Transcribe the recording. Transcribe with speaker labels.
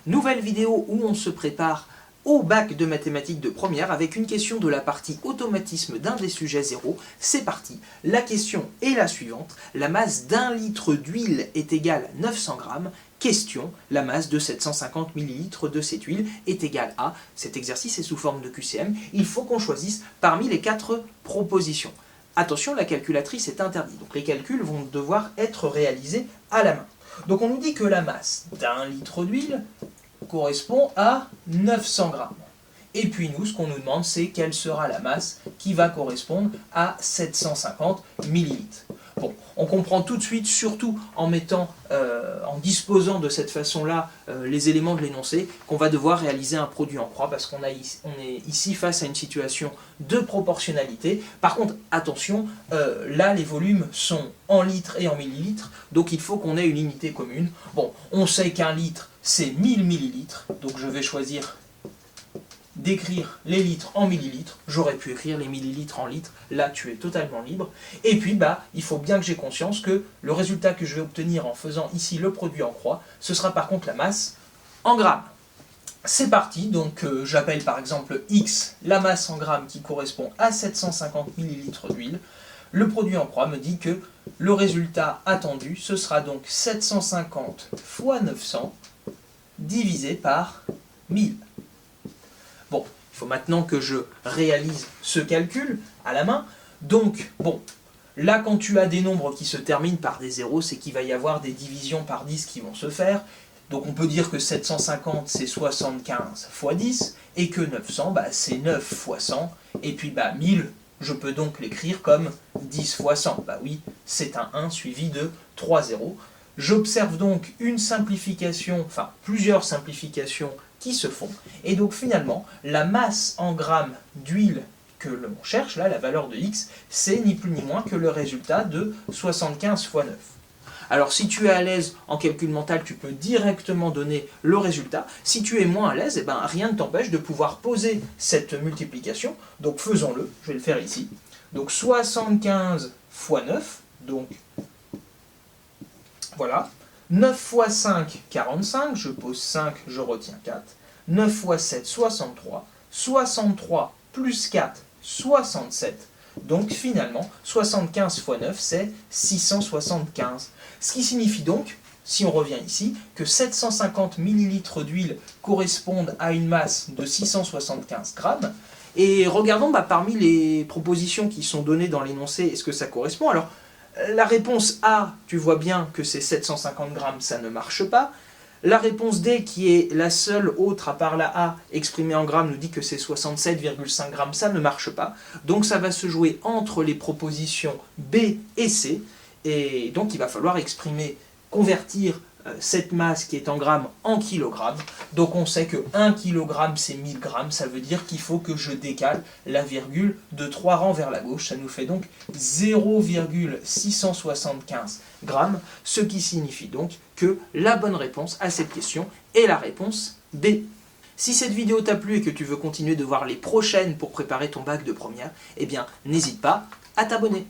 Speaker 1: Nouvelle vidéo où on se prépare au bac de mathématiques de première avec une question de la partie automatisme d'un des sujets 0. C'est parti. La question est la suivante. La masse d'un litre d'huile est égale à 900 grammes. Question, la masse de 750 ml de cette huile est égale à, cet exercice est sous forme de QCM, il faut qu'on choisisse parmi les 4 propositions. Attention, la calculatrice est interdite, donc les calculs vont devoir être réalisés à la main. Donc on nous dit que la masse d'un litre d'huile correspond à 900 grammes. Et puis nous, ce qu'on nous demande, c'est quelle sera la masse qui va correspondre à 750 millilitres. Bon, on comprend tout de suite, surtout en disposant de cette façon-là les éléments de l'énoncé, qu'on va devoir réaliser un produit en croix parce qu'on est ici face à une situation de proportionnalité. Par contre, attention, là les volumes sont en litres et en millilitres, donc il faut qu'on ait une unité commune. Bon, on sait qu'un litre c'est 1000 millilitres, donc je vais choisir d'écrire les litres en millilitres. J'aurais pu écrire les millilitres en litres, là tu es totalement libre. Et puis il faut bien que j'ai conscience que le résultat que je vais obtenir en faisant ici le produit en croix, ce sera par contre la masse en grammes. C'est parti, donc j'appelle par exemple X la masse en grammes qui correspond à 750 millilitres d'huile. Le produit en croix me dit que le résultat attendu, ce sera donc 750 fois 900 divisé par 1000. Bon, il faut maintenant que je réalise ce calcul à la main. Donc, bon, là quand tu as des nombres qui se terminent par des zéros, c'est qu'il va y avoir des divisions par 10 qui vont se faire. Donc on peut dire que 750 c'est 75 fois 10, et que 900 c'est 9 fois 100, et puis 1000, je peux donc l'écrire comme 10 fois 100. Oui, c'est un 1 suivi de 3 zéros. J'observe donc une simplification, enfin plusieurs simplifications qui se font, et donc finalement, la masse en grammes d'huile que l'on cherche, là, la valeur de X, c'est ni plus ni moins que le résultat de 75 fois 9. Alors si tu es à l'aise en calcul mental, tu peux directement donner le résultat. Si tu es moins à l'aise, rien ne t'empêche de pouvoir poser cette multiplication. Donc faisons-le, je vais le faire ici. Donc 75 fois 9, donc voilà. 9 fois 5, 45, je pose 5, je retiens 4. 9 fois 7, 63. 63 plus 4, 67. Donc finalement, 75 fois 9, c'est 675. Ce qui signifie donc, si on revient ici, que 750 millilitres d'huile correspondent à une masse de 675 grammes. Et regardons parmi les propositions qui sont données dans l'énoncé, est-ce que ça correspond? Alors, la réponse A, tu vois bien que c'est 750 grammes, ça ne marche pas. La réponse D, qui est la seule autre à part la A exprimée en grammes, nous dit que c'est 67,5 grammes, ça ne marche pas. Donc ça va se jouer entre les propositions B et C. Et donc il va falloir convertir cette masse qui est en grammes en kilogrammes. Donc on sait que 1 kg c'est 1000 grammes, ça veut dire qu'il faut que je décale la virgule de 3 rangs vers la gauche. Ça nous fait donc 0,675 grammes, ce qui signifie donc que la bonne réponse à cette question est la réponse B. Si cette vidéo t'a plu et que tu veux continuer de voir les prochaines pour préparer ton bac de première, n'hésite pas à t'abonner.